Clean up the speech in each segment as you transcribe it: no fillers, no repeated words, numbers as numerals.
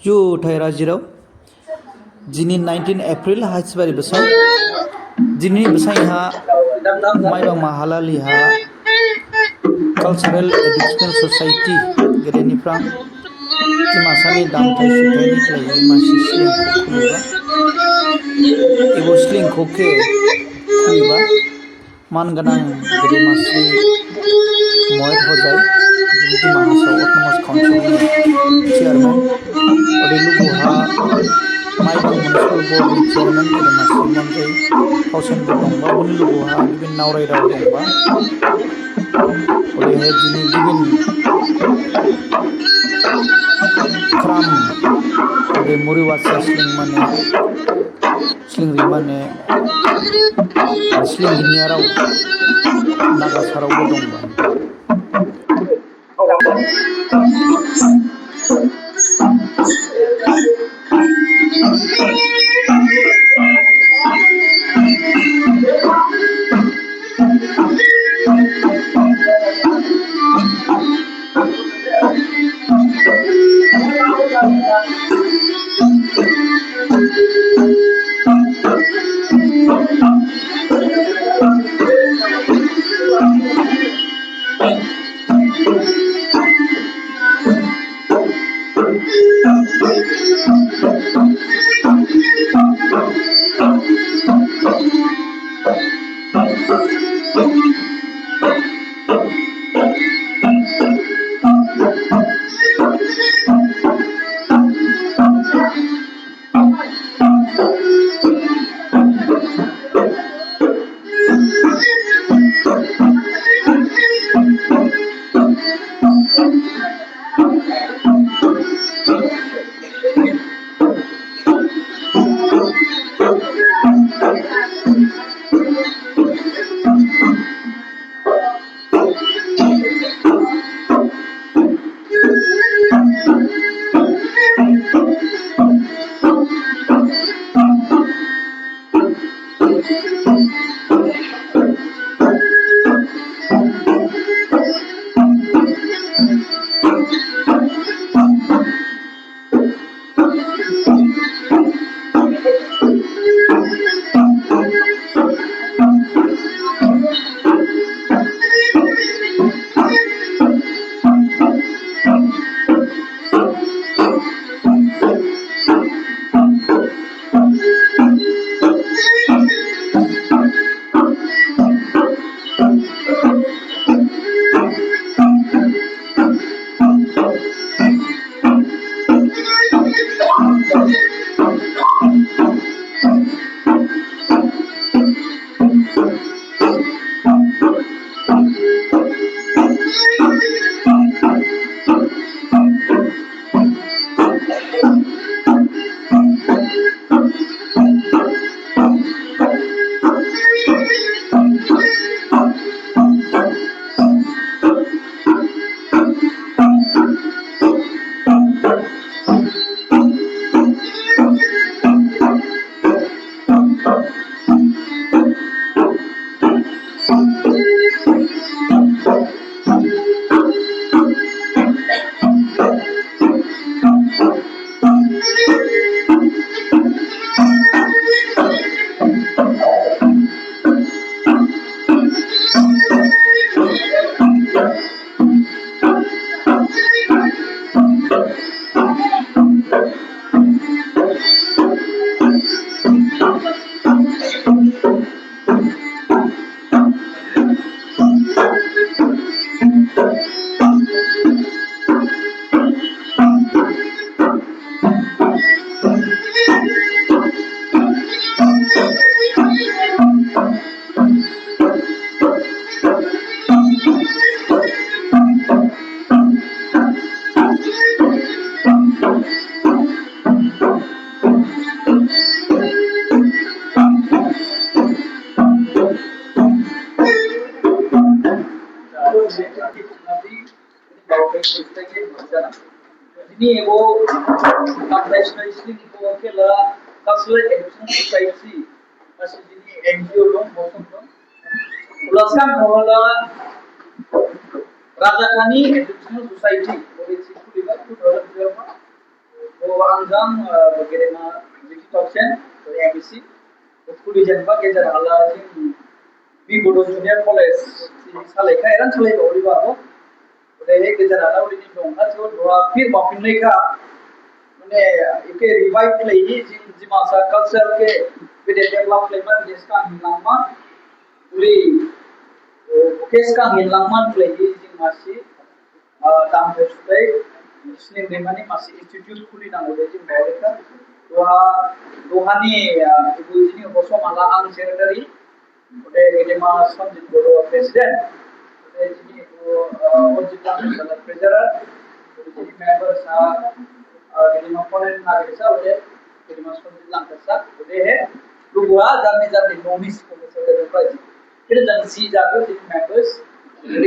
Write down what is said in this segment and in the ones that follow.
जुथाय राजिराव दिनै 19 एप्रिल हाइसबारि बसाई दिनै बसाईहा माइबां माहालालिहा कल्चारेल एडुकेशनल सोसाइटी गेदेनिफ्रां जिमासानि दामथाय सुथायनि क्लायै मासि स्लिंखौ खुलिबा एबो स्लिंखौ के खुलिबा मानगोनां गेदेमास्रि महेट हजाय दिमा हासाव अटोनोमास काउन्सिलनि चेयारमैन अदेलुगुहा माइबां म्युनिसिपल बोर्डनि चेयारमैन गेदेमास्रि मनजय फावसेनबो दंबा बुनि लुगुहा गिबिन नावरायराव दंबा अदेहाय दिनै गिबिन क्राम अदे मुरिवाचा स्लिं माने स्लिंरि माने स्लिंगिनियाराव नागासारावबो दंबा Ini वो nationalistic को के ला cultural education society masih ini NGO dong bosong dong ulasan bahwa Raja Kani Educational Society boleh situ juga tu dalam berapa आंजों गेदेमा एक्जिक्यूटिव एमबिसि कुली जेनबा गेजेर हाला जों बि बड' जुनियर कलेज सालायखा एरान सालायबावो उदे गेजेर हाला उदि दंखा जो दवा फिर बाफिननायखा माने एके रिवाइव प्लेयि जिमासा कल्चर के बेदे डेवलप प्लेयमा देशका हिलामा उली केसका हिलामा प्लेयि जिमासी दाम सुदै मुस्लिम रिमानि मासे इंस्टीट्यूट खुली नांगौ दे जों बावलेखा दहानि इबुजिनि हसमाला आं सेक्रेटारि उदे गेदेमा सन्जित बर' प्रेसिडेंट उदे जिनि अजित नांगौ ट्रेजारार उदे जिनि मेंबर्स गेदेमा फरेन नागरिकसा उदे गेदेमा सन्जित नांगौसा उदे हे लुगुआ जारनि नोमिस कमिसन दे प्राइज फिर जन सी जागो जिनि मेंबर्स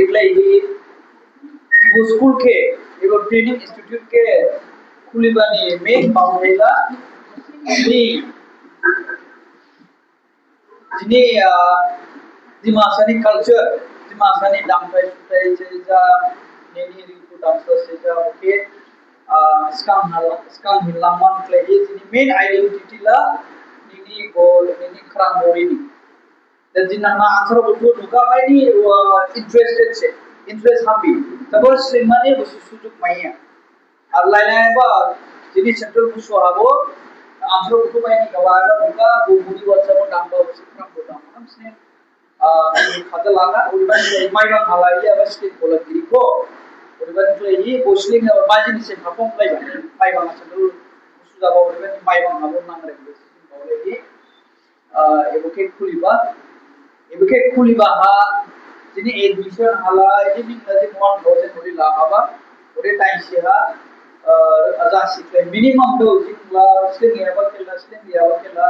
रिक्लाई इबो स्कूल के इबो ट्रेनिंग इंस्टीट्यूट के खुलिबानी मेन बावैला जिनि दिमासानि कल्चर दिमासानि दामनाय सुनाय सेजा नेनि रिंकु डांसर सेजा ओके स्काम हिलामान प्लेयि जिनि मेन आइडेंटिटी ला निनि गोल निनि क्रामोरिनि दा जिन्ना आंसर बुथु दुका बायनि इंटरेस्टेड से इंटरेस्ट हाबि तबो सिमानि बुसु सुजुक माइया आर लाइलायबा जिनि सेंट्रल बुसु हाबो आंसर बुथु बायनि गवागा बुका बुबुनि वाट्सएप दांबा सिक्राम बोदाम हमसने खादलागा उरिबानि माइबां हालाय या स्टेट भलंटियरखौ उरिबानि प्लेयि बोस्लिंग बाजिनि से परफॉर्म प्लेयि माइबां सेंट्रल बुसु जाबा उरिबानि माइबां हाबो नांगरे बोस्लिंग बावलेहि एबुके खुलिबा हा जिनि एडमिशन हाला जिनि 1000 उरि लाहाबा उरि टाइसिहा जासिख्ले मिनिमम दो जिंला स्लिंगियाबा केला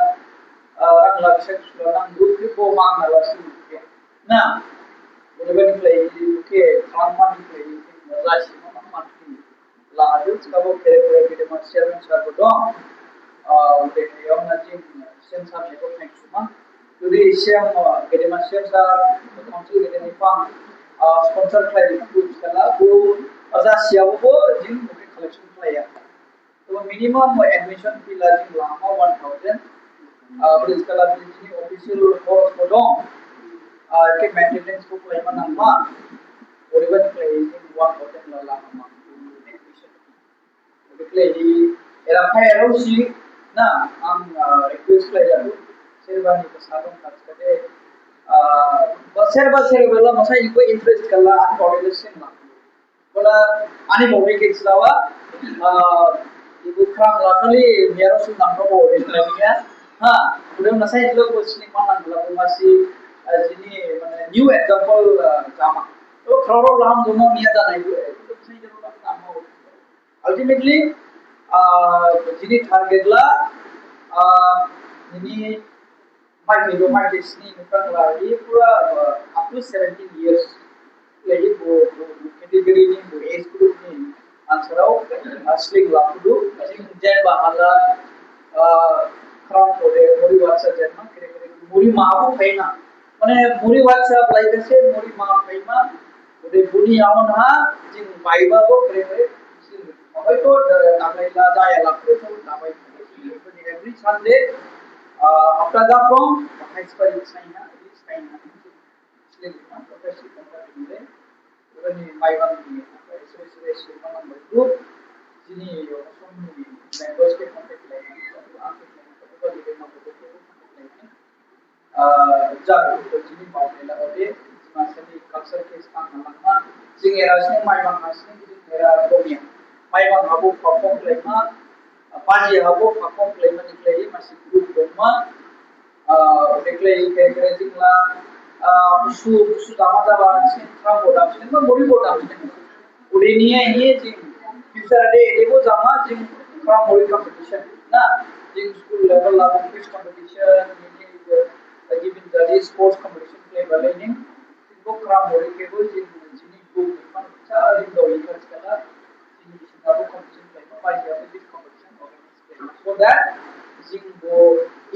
रां लाखिया सुला नांगौ बेखौ मांना लासिनो ना उरिबानि प्लेयि खालामनानै प्लेयि लासिनो मानथि लाहादो सिखाबो फेरे मानसियाबो सारबो दं उरियाव नाजि सेंसार नेको थैंक्समा जुदि सियाम गेदेमा सेंसा काउंसिल गेदेमा फां स्पॉन्सर खालामो बुझला बो जासियाबो जिं बुके कलेक्शन खालाया तो मिनिमम एडमिशन फी ला जिं लामा 1000 बुझला जिनि ऑफिशियल कोर्स को दं के मेंटेनेंस को खालामो नामा ओरैबादि खालायो जिं 1000 ला लामा एडमिशन बेखलायि एराफाय एरावसि ना आं रिक्वेस्ट खालायो सेरबानि सादं खाथिखादे सेरबा मसाय इको इंटरेस्ट कला आन बॉडीलेसन मा बोला आनि बॉडी केक्सलावा इबो क्राम लाखलि मेरस नामनो बॉडीलेनिया हा उदे मसाय इलो बोस्लिंग मानांगला मासि जिनि माने न्यू एग्जांपल जामा तो क्राउड लाम जमा मिया जानायबो सै जनो नामो अल्टीमेटली जिनि टारगेटला जिनि माइकेसनि निफ्राय पूरा up to 17 years लगी वो कैटेगरी में वो एज ग्रुप में आंसराव स्लिंग लाखुदु जिं जेन बाहाला क्राउन कोडे मोरी वाट्सा जेनमा केरे मोरी माबो फाइना माने मोरी वाट्सा लाइकसे मोरी मा फाइमा ओदे बुनी आवन हा जिं बाइबाबो केरे हयतो नामैला जाया लाखुदु तो नामै every Sunday after the from expiry China is China Muslim professional company when my one association number group jini some members ke contact lain jago jini baunela ode masani culture ke स्थान nama jing erasne my one asne jing era domia my one habu perform lain पाजी हाबो perform प्लेमा निकले मासी group दंमा निकले केरे जिंला बुसु दामा जाबा सिन from बोदाम सिन मोरि बोदाम सिन उरिनिया ही जिं फ्यूचर डे एबो जामा जिं फ्राम मोरि कंपटीशन ना जिं स्कूल लेवल ला quiz competition given the sports competition play बालेनिं जिंको फ्राम मोरि केबो जिं जिनि ग्रुप निफान चा रिंदो इकास कला जिनि बिसिनाबो कंपटीशन प्ले पाजी हाबो so that jingo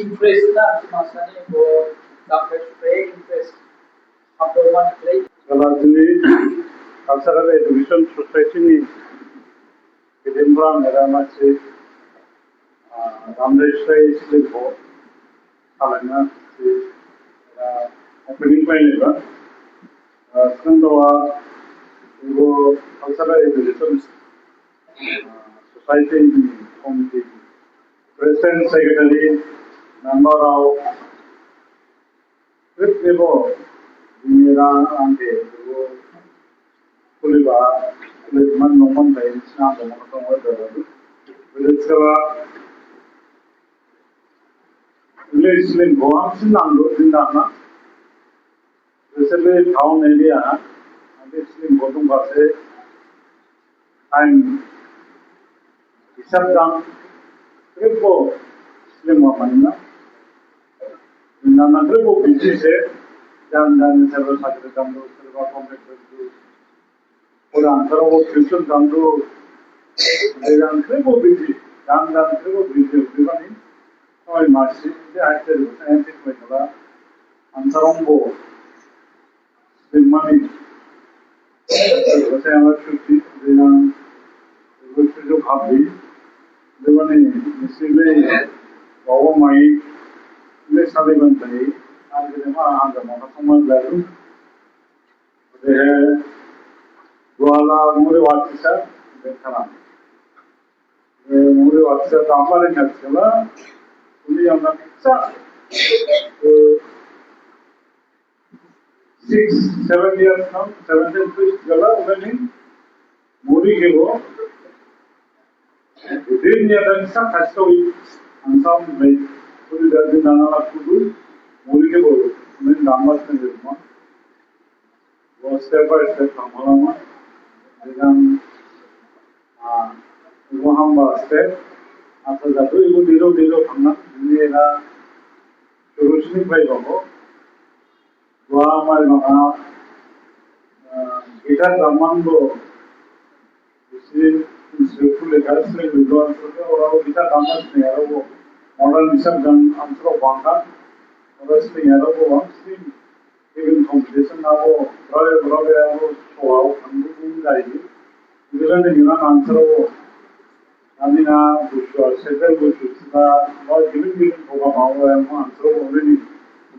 interest na masani go dapat play interest after one play kalau ini cultural education society ni kedembra mera masih Ramdeshwari Slimbo, Salana, opening by Sandoa, Ivo, Alsara Education Society Committee, President Secretary, member of Kripkevo, Mira Ante, Kuliba, Kuliman Noman, the Islam, the Monaco, Vilitsava, Village Limbo, Sinando, Sindana, recently town area, and it's in Botum Base, and Isabdam, Kripo, Slim Manina, Nana Kripo, Pichi said, Dan several Sakri Damdo, Silva Complex, Uran, Saravo, Christian Damdo, Dan Kripo Pichi, Dan Kripo Pichi, Divani, Oil Marcy, the actor, anything like that, and Sarombo, the money, whatever should be, then to copy, the money, Missile, over my less Sullivan Day, and the Monacoman value. They had Guala Muri Watisa, the Karan. The Muri Watisa Tampa in Katsila, only on the pizza. 6-7 years now, 17 fish Gala, when Muri Givo, within the Adansa Kastovi, and some like Puri Dardinana Kudu, Muri Givo, when Damas and Vilma was step by step from Malama, then Mohamba step. After that, we would zero from the Rushni by Bobo, Guama, Gita Ramando, Modern Nissan Antro Banga, obviously Yarabo, even competition now, Bravo, Show, and Guy, even the Yunan Antro, Amina, Bushwa, Settle Bush, was giving Obama and Antro already.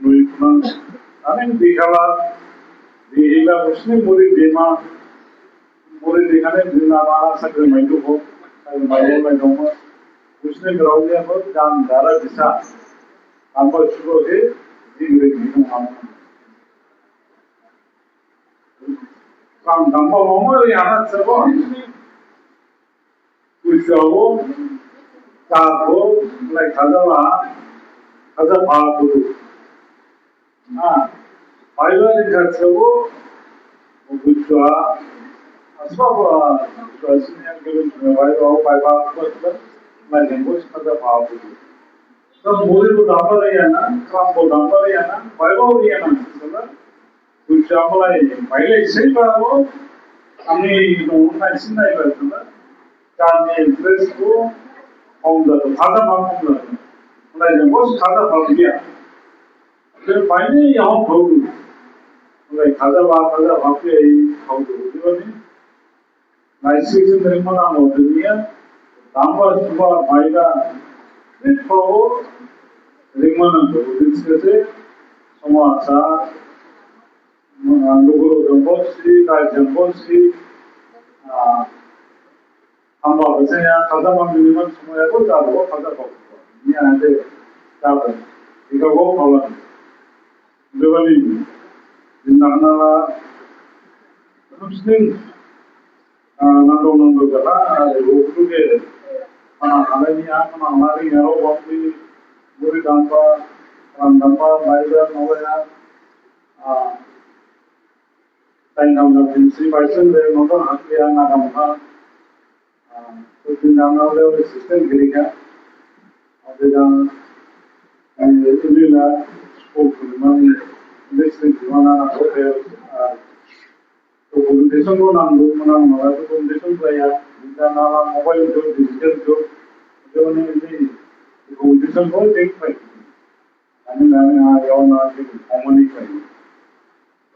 I mean, the Hila Muslim Muri Dema. Muri दिखाने दिन आना सकते मैंने को मालूम है नोमा उसने ground में बहुत जान दारा दिशा हम पर शुरू से दिन दिन हम काम नंबर नोमा यहाँ सब कुछ वो ताको लाइक हज़ार बात हो हाँ पहला दिन करते वो कुछ Asbab senior given by my language for the power. So, Modi would number Yana, Trump would number Yana, Bible Yana, which are like say, Ami, I see my person, can be impressed on the other Mahmoud, like the most other of here. Then finally, how to like other Happy, how to do Nice Remana Modunia, Tamba Suba Maida, Ripo, Rimana, Udinse, Somasa, Luguru Jambosi, Jambosi, Amba Vasaya, Kazama Minimum Sumayago, Tabo, Kazako, Nia and Tabo, Ikago Poland, Livani, Dinana, Muslim. Nando Gala, Roku, Alania, Mari, Yaro, Wapi, Muri Dampa, Dampa, Maida, Novaya, Tangam, the Vinci Bison, the Noto Hakia, Nadamha, Putinana, the system Girika, Abidan, and the Tulila spoke to the money, listening to one hotel. तो competition को नाम दो मना हमारा तो competition player जिनका नाम mobile जो डिजिटल जो ने कंपटीशन को देख पाए मैंने यहाँ ना कि कॉमन ही पाई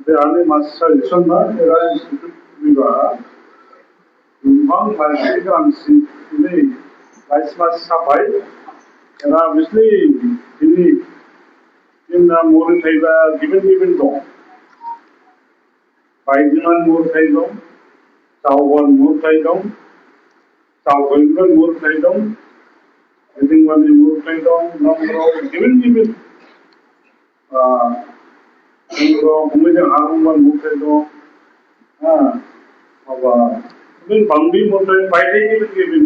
तो आने मास्टर इशन ना मेरा इंस्टीट्यूट में बाहर उन्होंने फाइनेंशियल का अंशी ने लाइस मास सापाई And obviously, in the more given dong. Baijiman more dong, Taiwan more dong, South Korean more dong, I think one more dong, number of given. Umidang Harumban more dong. Bangbi more given,